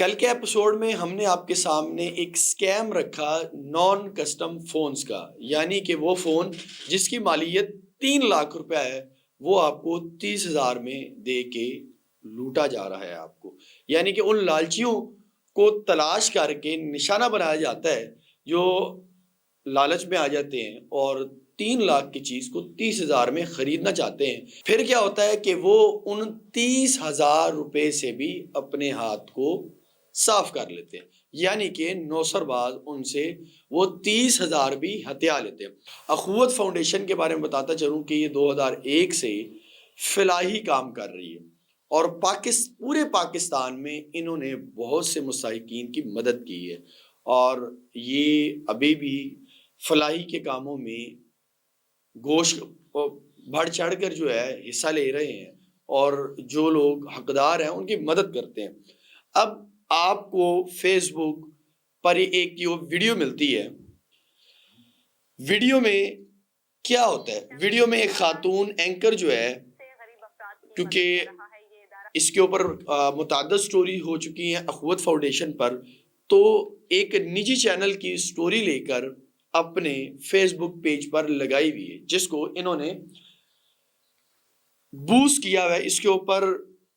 کل کے ایپیسوڈ میں ہم نے آپ کے سامنے ایک سکیم رکھا نان کسٹم فونز کا، یعنی کہ وہ فون جس کی مالیت 3 لاکھ روپے ہے وہ آپ کو 30,000 میں دے کے لوٹا جا رہا ہے آپ کو، یعنی کہ ان لالچیوں کو تلاش کر کے نشانہ بنایا جاتا ہے جو لالچ میں آ جاتے ہیں اور 3 لاکھ کی چیز کو 30,000 میں خریدنا چاہتے ہیں۔ پھر کیا ہوتا ہے کہ وہ ان 30,000 روپے سے بھی اپنے ہاتھ کو صاف کر لیتے ہیں، یعنی کہ نوسر باز ان سے وہ 30,000 بھی ہتھیا لیتے ہیں۔ اخوت فاؤنڈیشن کے بارے میں بتاتا چلوں کہ یہ 2001 سے فلاحی کام کر رہی ہے اور پورے پاکستان میں انہوں نے بہت سے مستحقین کی مدد کی ہے اور یہ ابھی بھی فلاحی کے کاموں میں گوشت بڑھ چڑھ کر جو ہے حصہ لے رہے ہیں اور جو لوگ حقدار ہیں ان کی مدد کرتے ہیں۔ اب آپ کو فیس بک پر ایک ویڈیو ملتی ہے۔ ویڈیو میں کیا ہوتا ہے؟ ویڈیو میں ایک خاتون اینکر جو ہے، کیونکہ اس کے اوپر متعدد سٹوری ہو چکی ہیں اخوت فاؤنڈیشن پر، تو ایک نجی چینل کی سٹوری لے کر اپنے فیس بک پیج پر لگائی ہوئی ہے جس کو انہوں نے بوسٹ کیا ہوا ہے، اس کے اوپر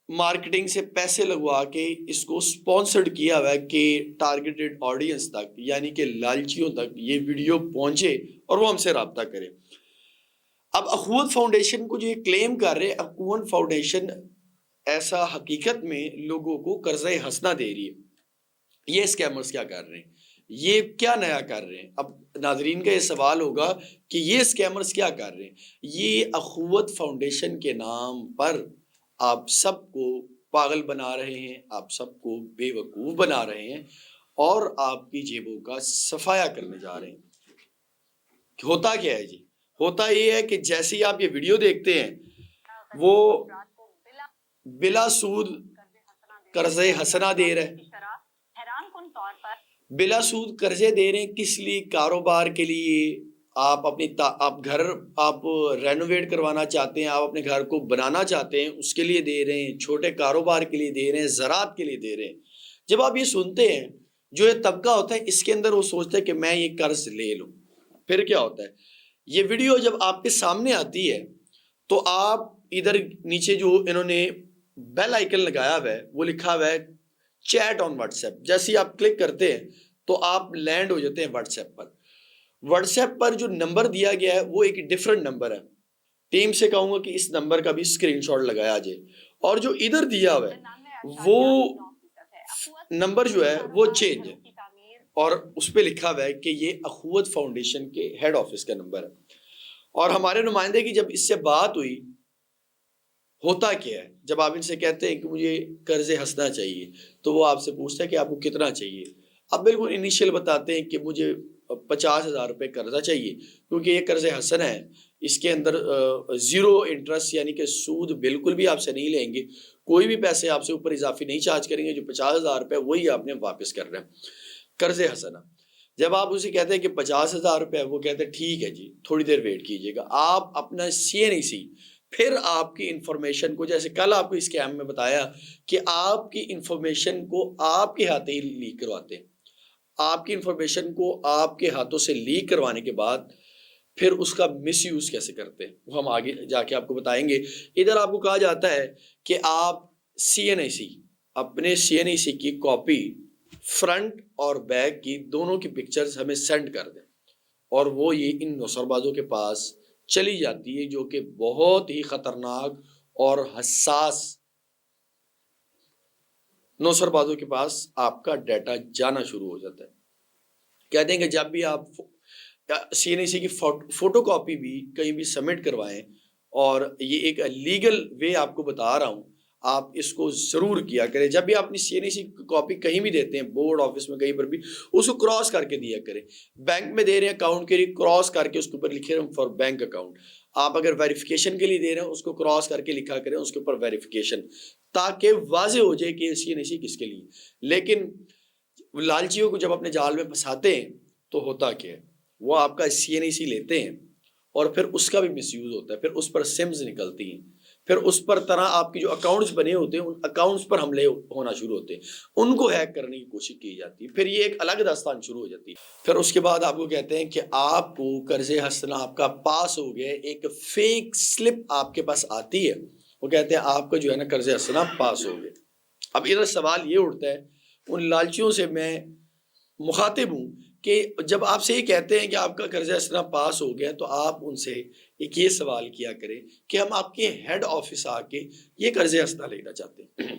مارکیٹنگ سے پیسے لگوا کے اس کو سپانسرڈ کیا ہوا ہے کہ ٹارگیٹڈ آڈینس تک، یعنی کہ لالچیوں تک یہ ویڈیو پہنچے اور وہ ہم سے رابطہ کرے۔ اب اخوت فاؤنڈیشن کو جو یہ کلیم کر رہے، اخوت فاؤنڈیشن ایسا حقیقت میں لوگوں کو قرضہ حسنہ دے رہی ہے۔ یہ اسکیمرز کیا کر رہے ہیں؟ یہ کیا نیا کر رہے ہیں؟ اب ناظرین کا یہ سوال ہوگا کہ یہ اسکیمرز کیا کر رہے ہیں؟ یہ اخوت فاؤنڈیشن کے نام پر آپ سب کو پاگل بنا رہے ہیں، آپ سب کو بے وقوف بنا رہے ہیں اور آپ کی جیبوں کا صفایا کرنے جا رہے ہیں۔ ہوتا کیا ہے جی؟ ہوتا یہ ہے کہ جیسے ہی آپ یہ ویڈیو دیکھتے ہیں وہ بلا سود قرض حسنہ دے رہے ہیں، بلا سود قرضے دے رہے ہیں۔ کس لیے؟ کاروبار کے لیے۔ آپ اپنی آپ گھر آپ رینوویٹ کروانا چاہتے ہیں، آپ اپنے گھر کو بنانا چاہتے ہیں، اس کے لیے دے رہے ہیں، چھوٹے کاروبار کے لیے دے رہے ہیں، زراعت کے لیے دے رہے ہیں۔ جب آپ یہ سنتے ہیں، جو یہ طبقہ ہوتا ہے اس کے اندر وہ سوچتا ہے کہ میں یہ قرض لے لوں۔ پھر کیا ہوتا ہے؟ یہ ویڈیو جب آپ کے سامنے آتی ہے تو آپ ادھر نیچے جو انہوں نے بیل آئیکن لگایا ہوا ہے وہ لکھا ہوا ہے چیٹ آن واٹس ایپ۔ جیسے ہی آپ کلک کرتے ہیں تو آپ لینڈ ہو جاتے ہیں واٹس ایپ پر۔ واٹس ایپ پر جو نمبر دیا گیا ہے وہ ایک ڈیفرنٹ نمبر ہے۔ ٹیم سے کہوں گا کہ اس نمبر کا بھی اسکرین شاٹ لگایا جائے، اور جو ادھر دیا ہوا ہے وہ نمبر جو ہے وہ چینج ہے اور اس پہ لکھا ہوا ہے کہ یہ اخوت فاؤنڈیشن کے ہیڈ آفس کا نمبر ہے۔ اور ہمارے نمائندے کی جب اس سے بات ہوئی، ہوتا کیا ہے جب آپ ان سے کہتے ہیں کہ مجھے قرض حسنہ چاہیے تو وہ آپ سے پوچھتا ہے کہ آپ کو کتنا چاہیے۔ اب بالکل انیشیل بتاتے ہیں کہ مجھے 50,000 روپے قرضہ چاہیے، کیونکہ یہ قرض حسن ہے، اس کے اندر زیرو انٹرسٹ یعنی کہ سود بالکل بھی آپ سے نہیں لیں گے، کوئی بھی پیسے آپ سے اوپر اضافی نہیں چارج کریں گے، جو 50,000 روپے وہی آپ نے واپس کر رہے ہیں، قرض حسنہ۔ جب آپ اسے کہتے ہیں کہ 50,000 روپے، وہ کہتے ہیں ٹھیک ہے جی تھوڑی دیر ویٹ کیجیے گا۔ آپ اپنا CNEC پھر آپ کی انفارمیشن کو، جیسے کل آپ کو اس اسکیم میں بتایا کہ آپ کی انفارمیشن کو آپ کے ہاتھ ہی لیک کرواتے ہیں، آپ کی انفارمیشن کو آپ کے ہاتھوں سے لیک کروانے کے بعد پھر اس کا مس یوز کیسے کرتے ہیں وہ ہم آگے جا کے آپ کو بتائیں گے۔ ادھر آپ کو کہا جاتا ہے کہ آپ CNEC اپنے CNEC کی کاپی فرنٹ اور بیک کی دونوں کی پکچرز ہمیں سینڈ کر دیں، اور وہ یہ ان نوسر بازوں کے پاس چلی جاتی ہے، جو کہ بہت ہی خطرناک اور حساس نوسر بازوں کے پاس آپ کا ڈیٹا جانا شروع ہو جاتا ہے۔ کہتے ہیں کہ جب بھی آپ CNEC کی فوٹو کاپی بھی کہیں بھی سبمٹ کروائیں، اور یہ ایک لیگل وے آپ کو بتا رہا ہوں، آپ اس کو ضرور کیا کریں۔ جب بھی آپ اپنی CNEC کاپی کہیں بھی دیتے ہیں، بورڈ آفس میں کہیں پر بھی، اس کو کراس کر کے دیا کریں۔ بینک میں دے رہے ہیں اکاؤنٹ کے لیے، کراس کر کے اس کے اوپر لکھے رہے فار بینک اکاؤنٹ۔ آپ اگر ویریفیکیشن کے لیے دے رہے ہیں اس کو کراس کر کے لکھا کریں اس کے اوپر ویریفیکیشن، تاکہ واضح ہو جائے کہ CNEC کس کے لیے۔ لیکن لالچیوں کو جب اپنے جال میں پھنساتے ہیں تو ہوتا کیا ہے، وہ آپ کا CNEC لیتے ہیں اور پھر اس کا بھی مس یوز ہوتا ہے، پھر اس پر سمز نکلتی ہیں، پھر اس پر طرح آپ کی جو اکاؤنٹس بنے ہوتے ہیں ان اکاؤنٹس پر حملے ہونا شروع ہوتے ہیں، ان کو ہیک کرنے کی کوشش کی جاتی ہے، پھر یہ ایک الگ داستان شروع ہو جاتی ہے۔ پھر اس کے بعد آپ کو کہتے ہیں کہ آپ کو قرض حسنہ آپ کا پاس ہو گیا، ایک فیک سلپ آپ کے پاس آتی ہے، وہ کہتے ہیں آپ کا جو ہے نا قرض حسنہ پاس ہو گیا۔ اب ادھر سوال یہ اٹھتا ہے، ان لالچیوں سے میں مخاطب ہوں کہ جب آپ سے یہ کہتے ہیں کہ آپ کا قرض حسنہ پاس ہو گیا تو آپ ان سے ایک یہ سوال کیا کریں کہ ہم آپ کے ہیڈ آفس آ کے یہ قرض حسنہ لینا چاہتے ہیں،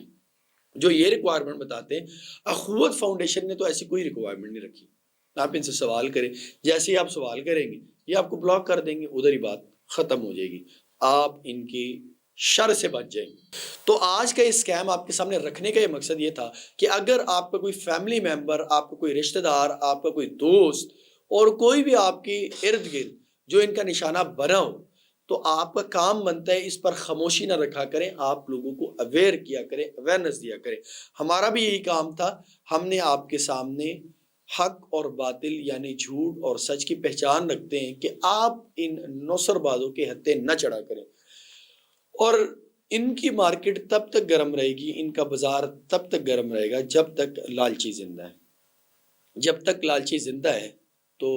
جو یہ ریکوائرمنٹ بتاتے ہیں۔ اخوت فاؤنڈیشن نے تو ایسی کوئی ریکوائرمنٹ نہیں رکھی، آپ ان سے سوال کریں، جیسے ہی آپ سوال کریں گے یہ آپ کو بلاک کر دیں گے، ادھر ہی بات ختم ہو جائے گی، آپ ان کی شر سے بچ جائیں گے۔ تو آج کا اسکیم آپ کے سامنے رکھنے کا یہ مقصد یہ تھا کہ اگر آپ کا کوئی فیملی ممبر، آپ کا کوئی رشتہ دار، آپ کا کوئی دوست اور کوئی بھی آپ کے ارد گرد جو ان کا نشانہ بنا ہو، تو آپ کا کام بنتا ہے اس پر خاموشی نہ رکھا کریں، آپ لوگوں کو اویئر کیا کریں، اویئرنیس دیا کریں۔ ہمارا بھی یہی کام تھا، ہم نے آپ کے سامنے حق اور باطل یعنی جھوٹ اور سچ کی پہچان رکھتے ہیں کہ آپ ان نوسر بازوں کے ہتھے نہ چڑھا کریں، اور ان کی مارکیٹ تب تک گرم رہے گی، ان کا بازار تب تک گرم رہے گا جب تک لالچی زندہ ہے۔ جب تک لالچی زندہ ہے تو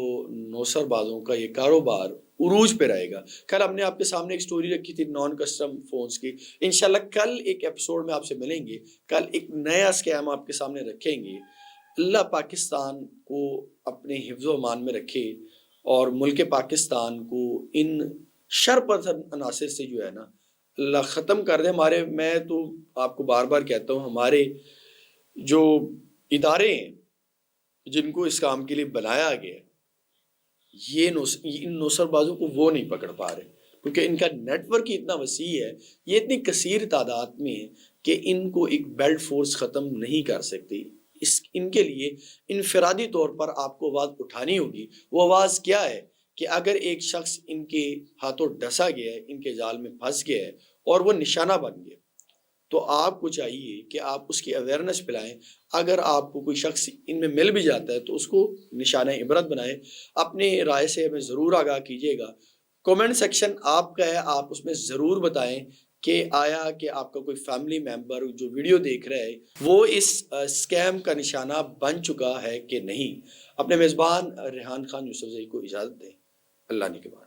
نوسر بازوں کا یہ کاروبار عروج پہ رہے گا۔ کل ہم نے آپ کے سامنے ایک سٹوری رکھی تھی نان کسٹم فونز کی، انشاءاللہ کل ایک ایپیسوڈ میں آپ سے ملیں گے، کل ایک نیا اسکیم آپ کے سامنے رکھیں گے۔ اللہ پاکستان کو اپنے حفظ و امان میں رکھے اور ملک پاکستان کو ان شر پسند عناصر سے جو ہے نا اللہ ختم کر دے۔ میں تو آپ کو بار بار کہتا ہوں، ہمارے جو ادارے ہیں جن کو اس کام کے لیے بنایا گیا، ان نوسر بازوں کو وہ نہیں پکڑ پا رہے، کیونکہ ان کا نیٹ ورک اتنا وسیع ہے، یہ اتنی کثیر تعداد میں ہے کہ ان کو ایک بیلٹ فورس ختم نہیں کر سکتی۔ ان کے لیے انفرادی طور پر آپ کو آواز اٹھانی ہوگی۔ وہ آواز کیا ہے کہ اگر ایک شخص ان کے ہاتھوں ڈسا گیا ہے، ان کے جال میں پھنس گیا ہے اور وہ نشانہ بن گیا، تو آپ کو چاہیے کہ آپ اس کی اویئرنیس پلائیں۔ اگر آپ کو کوئی شخص ان میں مل بھی جاتا ہے تو اس کو نشانہ عبرت بنائیں۔ اپنے رائے سے ہمیں ضرور آگاہ کیجیے گا، کومنٹ سیکشن آپ کا ہے، آپ اس میں ضرور بتائیں کہ آیا کہ آپ کا کوئی فیملی ممبر جو ویڈیو دیکھ رہا ہے وہ اس اسکیم کا نشانہ بن چکا ہے کہ نہیں۔ اپنے میزبان ریحان خان یوسف زئی کو اجازت دیں، اللہ نے کے بعد۔